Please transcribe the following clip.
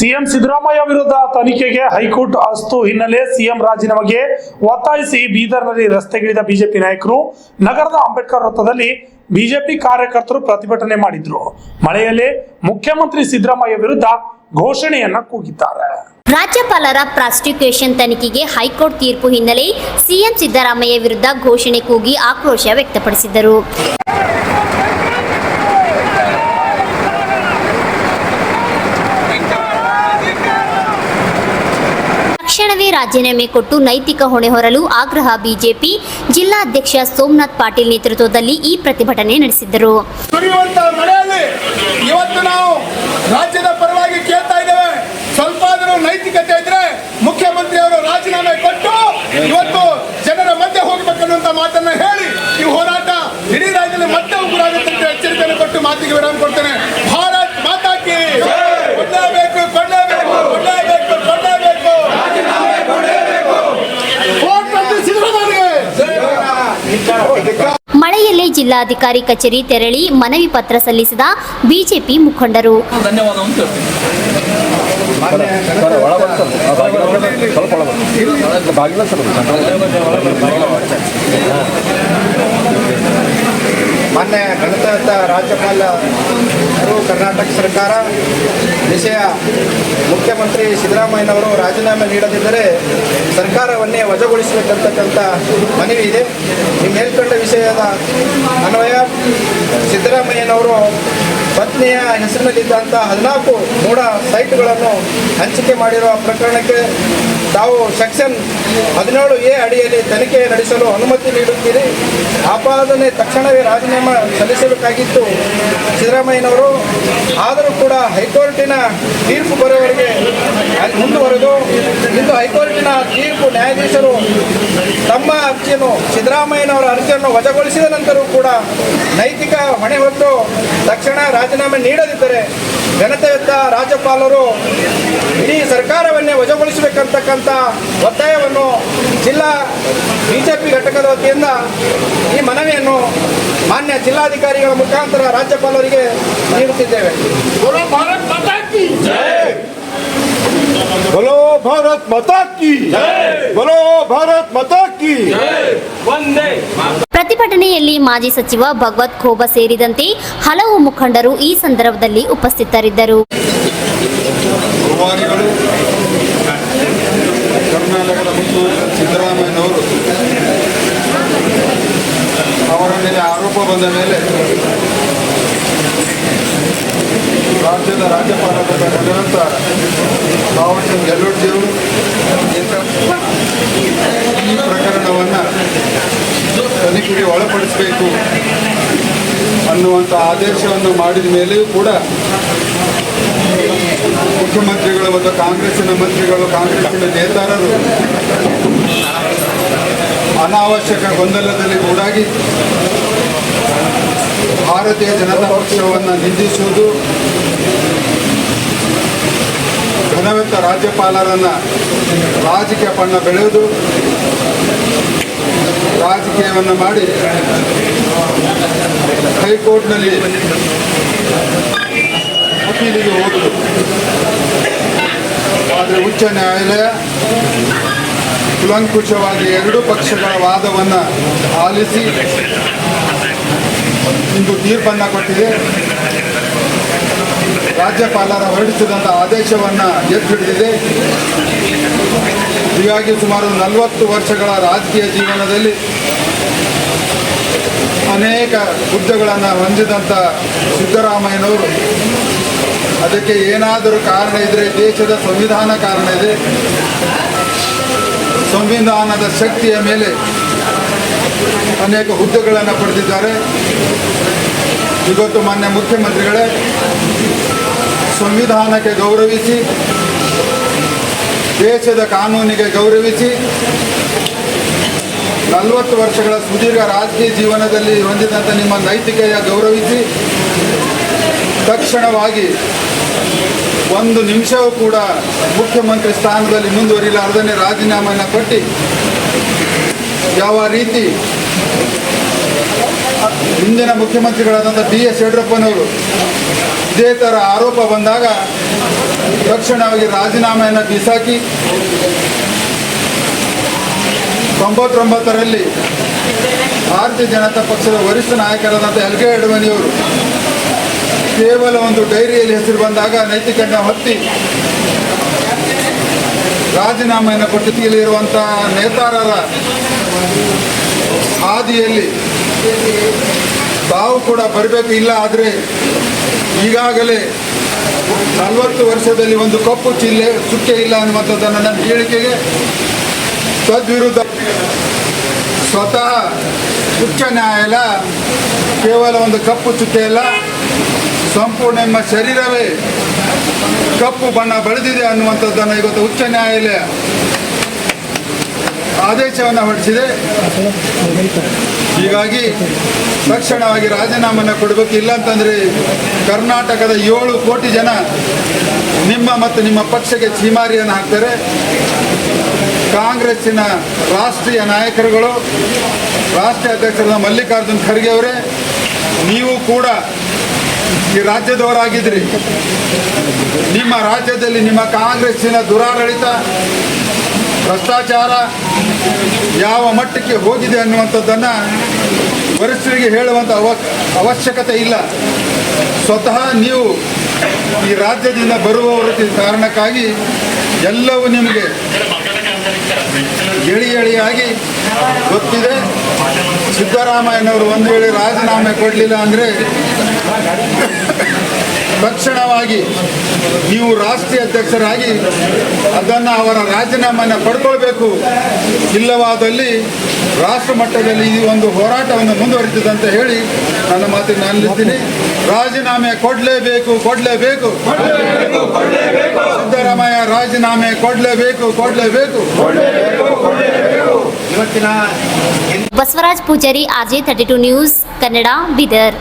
CM Siddaramaiah ವಿರುದ್ಧ ತನಿಖೆಗೆ high court ಅಸ್ತು ಹಿನ್ನೆಲೆ ಸಿಎಂ ರಾಜೀನಾಮೆಗೆ ಒತ್ತಾಯಿಸಿ ಬೀದರ್ನಲ್ಲಿ ರಸ್ತೆಗಿಳಿದ ಬಿಜೆಪಿ ನಾಯಕರು ನಗರದ ಅಂಬೇಡ್ಕರ್ ವೃತ್ತದಲ್ಲಿ ಬಿಜೆಪಿ ಕಾರ್ಯಕರ್ತರು ಪ್ರತಿಭಟನೆ ಮಾಡಿದ್ರು. ಮಳೆಯಲ್ಲೇ ಮುಖ್ಯಮಂತ್ರಿ ಸಿದ್ದರಾಮಯ್ಯ ವಿರುದ್ಧ ಘೋಷಣೆಯನ್ನ ಕೂಗಿದ್ದಾರೆ. ರಾಜ್ಯಪಾಲರ ಪ್ರಾಸಿಕ್ಯೂಷನ್ ತನಿಖೆಗೆ ಹೈಕೋರ್ಟ್ ತೀರ್ಪು ಹಿನ್ನೆಲೆ ಸಿಎಂ ಸಿದ್ದರಾಮಯ್ಯ ವಿರುದ್ಧ ಘೋಷಣೆ ಕೂಗಿ ಆಕ್ರೋಶ ವ್ಯಕ್ತಪಡಿಸಿದರು. ತಕ್ಷಣವೇ ರಾಜೀನಾಮೆ ಕೊಟ್ಟು ನೈತಿಕ ಹೊಣೆ ಹೊರಲು ಆಗ್ರಹ ಬಿಜೆಪಿ ಜಿಲ್ಲಾಧ್ಯಕ್ಷ ಸೋಮನಾಥ್ ಪಾಟೀಲ್ ನೇತೃತ್ವದಲ್ಲಿ ಈ ಪ್ರತಿಭಟನೆ ನಡೆಸಿದರು. ಇವತ್ತು ನಾವು ರಾಜ್ಯದ ಪರವಾಗಿ ಕೇಳ್ತಾ ಇದ್ದೇವೆ, ಸ್ವಲ್ಪ ಆದರೂ ನೈತಿಕತೆ ಇದ್ರೆ ಮುಖ್ಯಮಂತ್ರಿ ಅವರು ರಾಜೀನಾಮೆ ಕೊಟ್ಟು ಇವತ್ತು ಜನರ ಮಧ್ಯೆ ಹೋಗಬೇಕನ್ನುವಂತ ಮಾತನ್ನ ಹೇಳಿ ಈ ಹೋರಾಟ ಇಡೀ ರಾಜ್ಯದಲ್ಲಿ ಮತ್ತೆ ಉಗುರಾಗುತ್ತೆ ಅಂತ ಎಚ್ಚರಿಕೆಯನ್ನು ಕೊಟ್ಟು ಮಾತಿಗೆ ವಿರಾಮ ಕೊಡ್ತೇನೆ. ಭಾರತ್ ಮಾತಾ ಕಿ ಕೊಳ್ಳೇಬೇಕು ಕೊಳ್ಳೇಬೇಕು ಕೊಳ್ಳೇಬೇಕು ಕೊಳ್ಳೇಬೇಕು ಮಳೆಯಲ್ಲೇ ಜಿಲ್ಲಾಧಿಕಾರಿ ಕಚೇರಿ ತೆರಳಿ ಮನವಿ ಪತ್ರ ಸಲ್ಲಿಸಿದ ಬಿಜೆಪಿ ಮುಖಂಡರು. ಮಾನ್ಯ ಗಣತಂತ್ರ ರಾಜ್ಯಪಾಲರು ಕರ್ನಾಟಕ ಸರ್ಕಾರ ವಿಷಯ ಮುಖ್ಯಮಂತ್ರಿ ಸಿದ್ದರಾಮಯ್ಯನವರು ರಾಜೀನಾಮೆ ನೀಡದಿದ್ದರೆ ಸರ್ಕಾರವನ್ನೇ ವಜಾಗೊಳಿಸಬೇಕಂತಕ್ಕಂಥ ಮನವಿ ಇದೆ. ಈ ಮೇಲ್ಕಂಡ ವಿಷಯದ ಅನ್ವಯ ಸಿದ್ದರಾಮಯ್ಯನವರು ಪತ್ನಿಯ ಹೆಸರಿನಲ್ಲಿದ್ದಂಥ 14 ಮೂಢ ಸೈಟ್ಗಳನ್ನು ಹಂಚಿಕೆ ಮಾಡಿರುವ ಪ್ರಕರಣಕ್ಕೆ ತಾವು ಸೆಕ್ಷನ್ 17A ಅಡಿಯಲ್ಲಿ ತನಿಖೆ ನಡೆಸಲು ಅನುಮತಿ ನೀಡುತ್ತೀರಿ. ಆಪಾದನೆ ತಕ್ಷಣವೇ ರಾಜೀನಾಮೆ ಸಲ್ಲಿಸಬೇಕಾಗಿತ್ತು ಸಿದ್ದರಾಮಯ್ಯನವರು. ಆದರೂ ಕೂಡ ಹೈಕೋರ್ಟಿನ ತೀರ್ಪು ಬರುವವರೆಗೆ ಮುಂದುವರೆದು ಇಂದು ಹೈಕೋರ್ಟಿನ ತೀರ್ಪು ನ್ಯಾಯಾಧೀಶರು ತಮ್ಮ ಅರ್ಜಿಯನ್ನು ಸಿದ್ದರಾಮಯ್ಯನವರ ಅರ್ಜಿಯನ್ನು ವಜಾಗೊಳಿಸಿದ ನಂತರವೂ ಕೂಡ ನೈತಿಕ ಹೊಣೆ ಹೊತ್ತು ತಕ್ಷಣ ರಾಜೀನಾಮೆ ನೀಡದಿದ್ದರೆ ಘನತೆಯುತ ರಾಜ್ಯಪಾಲರು ಇಡೀ ಸರ್ಕಾರವನ್ನೇ ವಜಾಗೊಳಿಸಬೇಕಂತಕ್ಕಂಥ ಒತ್ತಾಯವನ್ನು ಜಿಲ್ಲಾ ಬಿಜೆಪಿ ಘಟಕದ ವತಿಯಿಂದ ಈ ಮನವಿಯನ್ನು ಮಾನ್ಯ ಜಿಲ್ಲಾಧಿಕಾರಿಗಳ ಮುಖಾಂತರ ರಾಜ್ಯಪಾಲರಿಗೆ ನೀಡುತ್ತಿದ್ದೇವೆ. बोलो भारत माता की बोलो भारत माता की ಪ್ರತಿಭಟನೆಯಲ್ಲಿ ಮಾಜಿ ಸಚಿವ ಭಗವತ್ ಖೋಬ ಸೇರಿದಂತೆ ಹಲವು ಮುಖಂಡರು ಈ ಸಂದರ್ಭದಲ್ಲಿ ಉಪಸ್ಥಿತರಿದ್ದರು. ಕರ್ನಾಟಕದ ಮುಖ್ಯಮಂತ್ರಿ ಸಿದ್ದರಾಮಯ್ಯನವರು ಅವರ ಮೇಲೆ ಆರೋಪ ಬಂದ ಮೇಲೆ ರಾಜ್ಯದ ರಾಜ್ಯಪಾಲರಾದ ಗಣತಂತ್ರ ತಾವರ್ಚಂದ್ ಗೆಹ್ಲೋಟ್ಜಿಯವರು ಈ ಪ್ರಕರಣವನ್ನು ತನಿಖೆಗೆ ಒಳಪಡಿಸಬೇಕು ಅನ್ನುವಂಥ ಆದೇಶವನ್ನು ಮಾಡಿದ ಮೇಲೆಯೂ ಕೂಡ ಮುಖ್ಯಮಂತ್ರಿಗಳು ಮತ್ತು ಕಾಂಗ್ರೆಸ್ಸಿನ ಮಂತ್ರಿಗಳು, ಕಾಂಗ್ರೆಸ್ಸಿನ ನೇತಾರರು ಅನಾವಶ್ಯಕ ಗೊಂದಲದಲ್ಲಿ ಕೂಡಾಗಿ ಭಾರತೀಯ ಜನತಾ ಪಕ್ಷವನ್ನು ನಿಂದಿಸುವುದು, ಘನವೆತ್ತ ರಾಜ್ಯಪಾಲರನ್ನು ರಾಜಕೀಯ ಬಣ್ಣ ಬೆಳೆಯುವುದು, ರಾಜಕೀಯವನ್ನು ಮಾಡಿ ಹೈಕೋರ್ಟ್ನಲ್ಲಿ ಅಪೀಲಿಗೆ ಹೋಗುವುದು. ಆದರೆ ಉಚ್ಚ ನ್ಯಾಯಾಲಯ ಕುಲಂಕುಷವಾಗಿ ಎರಡೂ ಪಕ್ಷಗಳ ವಾದವನ್ನು ಆಲಿಸಿ ಇಂದು ತೀರ್ಪನ್ನು ಕೊಟ್ಟಿದೆ. ರಾಜ್ಯಪಾಲರ ಹೊರಡಿಸಿದಂಥ ಆದೇಶವನ್ನು ಎತ್ತಿಹಿಡಿದಿದೆ. ಹೀಗಾಗಿ ಸುಮಾರು 40 ವರ್ಷಗಳ ರಾಜಕೀಯ ಜೀವನದಲ್ಲಿ ಅನೇಕ ಹುದ್ದೆಗಳನ್ನು ಹೊಂದಿದಂಥ ಸಿದ್ದರಾಮಯ್ಯನವರು ಅದಕ್ಕೆ ಏನಾದರೂ ಕಾರಣ ಇದ್ದರೆ ದೇಶದ ಸಂವಿಧಾನ ಕಾರಣ ಇದೆ. ಸಂವಿಧಾನದ ಶಕ್ತಿಯ ಮೇಲೆ ಅನೇಕ ಹುದ್ದೆಗಳನ್ನು ಪಡೆದಿದ್ದಾರೆ. ಇವತ್ತು ಮಾನ್ಯ ಮುಖ್ಯಮಂತ್ರಿಗಳೇ ಸಂವಿಧಾನಕ್ಕೆ ಗೌರವಿಸಿ, ದೇಶದ ಕಾನೂನಿಗೆ ಗೌರವಿಸಿ 40 ವರ್ಷಗಳ ಸುದೀರ್ಘ ರಾಜಕೀಯ ಜೀವನದಲ್ಲಿ ಹೊಂದಿದಂಥ ನಿಮ್ಮ ನೈತಿಕೆಯ ಗೌರವಿಸಿ ತಕ್ಷಣವಾಗಿ 1 ನಿಮಿಷವೂ ಕೂಡ ಮುಖ್ಯಮಂತ್ರಿ ಸ್ಥಾನದಲ್ಲಿ ಮುಂದುವರಿಲಾರ್ದೇ ರಾಜೀನಾಮೆಯನ್ನು ಕೊಟ್ಟು ಯಾವ ರೀತಿ ಹಿಂದಿನ ಮುಖ್ಯಮಂತ್ರಿಗಳಾದಂಥ BS ಯಡಿಯೂರಪ್ಪನವರು ಇದೇ ಥರ ಆರೋಪ ಬಂದಾಗ ತಕ್ಷಣವಾಗಿ ರಾಜೀನಾಮೆಯನ್ನು ಬಿಸಾಕಿ 99ರಲ್ಲಿ ಭಾರತೀಯ ಜನತಾ ಪಕ್ಷದ ವರಿಷ್ಠ ನಾಯಕರಾದಂಥ ಎಲ್.ಕೆ. ಅಡ್ವಾಣಿಯವರು ಕೇವಲ ಒಂದು ಡೈರಿಯಲ್ಲಿ ಹೆಸರು ಬಂದಾಗ ನೈತಿಕತೆ ಹೊತ್ತಿ ರಾಜೀನಾಮೆಯನ್ನು ಕೊಟ್ಟಿರುವಂಥ ನೇತಾರರ ಹಾದಿಯಲ್ಲಿ ತಾವು ಕೂಡ ಬರಬೇಕು. ಇಲ್ಲ ಆದರೆ ಈಗಾಗಲೇ 40 ವರ್ಷದಲ್ಲಿ ಒಂದು ಕಪ್ಪು ಚುಕ್ಕೆ ಇಲ್ಲ ಅನ್ನುವಂಥದ್ದನ್ನು ನನ್ನ ಹೇಳಿಕೆಗೆ ತದ್ವಿರುದ್ಧ ಸ್ವತಃ ಉಚ್ಚ ನ್ಯಾಯಾಲಯ ಕೇವಲ ಒಂದು ಕಪ್ಪು ಚುಕ್ಕೆ ಇಲ್ಲ, ಸಂಪೂರ್ಣ ನಿಮ್ಮ ಶರೀರವೇ ಕಪ್ಪು ಬಣ್ಣ ಬಳಿದಿದೆ ಅನ್ನುವಂಥದ್ದನ್ನು ಇವತ್ತು ಉಚ್ಚ ನ್ಯಾಯಾಲಯ ಆದೇಶವನ್ನು ಹೊರಡಿಸಿದೆ. ಹೀಗಾಗಿ ತಕ್ಷಣವಾಗಿ ರಾಜೀನಾಮೆಯನ್ನು ಕೊಡಬೇಕು. ಇಲ್ಲ ಅಂತಂದರೆ ಕರ್ನಾಟಕದ 7 ಕೋಟಿ ಜನ ನಿಮ್ಮ ಮತ್ತು ನಿಮ್ಮ ಪಕ್ಷಕ್ಕೆ ಛೀಮಾರಿಯನ್ನು ಹಾಕ್ತಾರೆ. ಕಾಂಗ್ರೆಸ್ಸಿನ ರಾಷ್ಟ್ರೀಯ ನಾಯಕರುಗಳು, ರಾಷ್ಟ್ರೀಯ ಅಧ್ಯಕ್ಷರಾದ ಮಲ್ಲಿಕಾರ್ಜುನ್ ಖರ್ಗೆ ಅವರೇ, ನೀವು ಕೂಡ ಈ ರಾಜ್ಯದವರಾಗಿದ್ರಿ. ನಿಮ್ಮ ರಾಜ್ಯದಲ್ಲಿ ನಿಮ್ಮ ಕಾಂಗ್ರೆಸ್ಸಿನ ದುರಾಡಳಿತ, ಭ್ರಷ್ಟಾಚಾರ ಯಾವ ಮಟ್ಟಕ್ಕೆ ಹೋಗಿದೆ ಅನ್ನುವಂಥದ್ದನ್ನು ವರಿಷ್ಠರಿಗೆ ಹೇಳುವಂಥ ಅವಶ್ಯಕತೆ ಇಲ್ಲ. ಸ್ವತಃ ನೀವು ಈ ರಾಜ್ಯದಿಂದ ಬರುವವರ ಕಾರಣಕ್ಕಾಗಿ ಎಲ್ಲವೂ ನಿಮಗೆ ಎಳಿಯಾಗಿ ಗೊತ್ತಿದೆ. ಸಿದ್ದರಾಮಯ್ಯನವರು ಒಂದು ವೇಳೆ ರಾಜೀನಾಮೆ ಕೊಡಲಿಲ್ಲ ಅಂದರೆ ತಕ್ಷಣವಾಗಿ ನೀವು ರಾಷ್ಟ್ರೀಯ ಅಧ್ಯಕ್ಷರಾಗಿ ಅದನ್ನು ಅವರ ರಾಜೀನಾಮೆಯನ್ನು ಪಡ್ಕೊಳ್ಬೇಕು. ಇಲ್ಲವಾದಲ್ಲಿ ರಾಷ್ಟ್ರ ಮಟ್ಟದಲ್ಲಿ ಈ ಒಂದು ಹೋರಾಟವನ್ನು ಮುಂದುವರಿಸಿದೆ ಅಂತ ಹೇಳಿ ನನ್ನ ಮಾತಿನ ನಿಲ್ಲಿಸ್ತೀನಿ. ರಾಜೀನಾಮೆ ಕೊಡಲೇಬೇಕು. ಸಿದ್ದರಾಮಯ್ಯ ರಾಜೀನಾಮೆ ಕೊಡಲೇಬೇಕು. Basavaraj Poojari, RJ32 news Kannada, Bidar.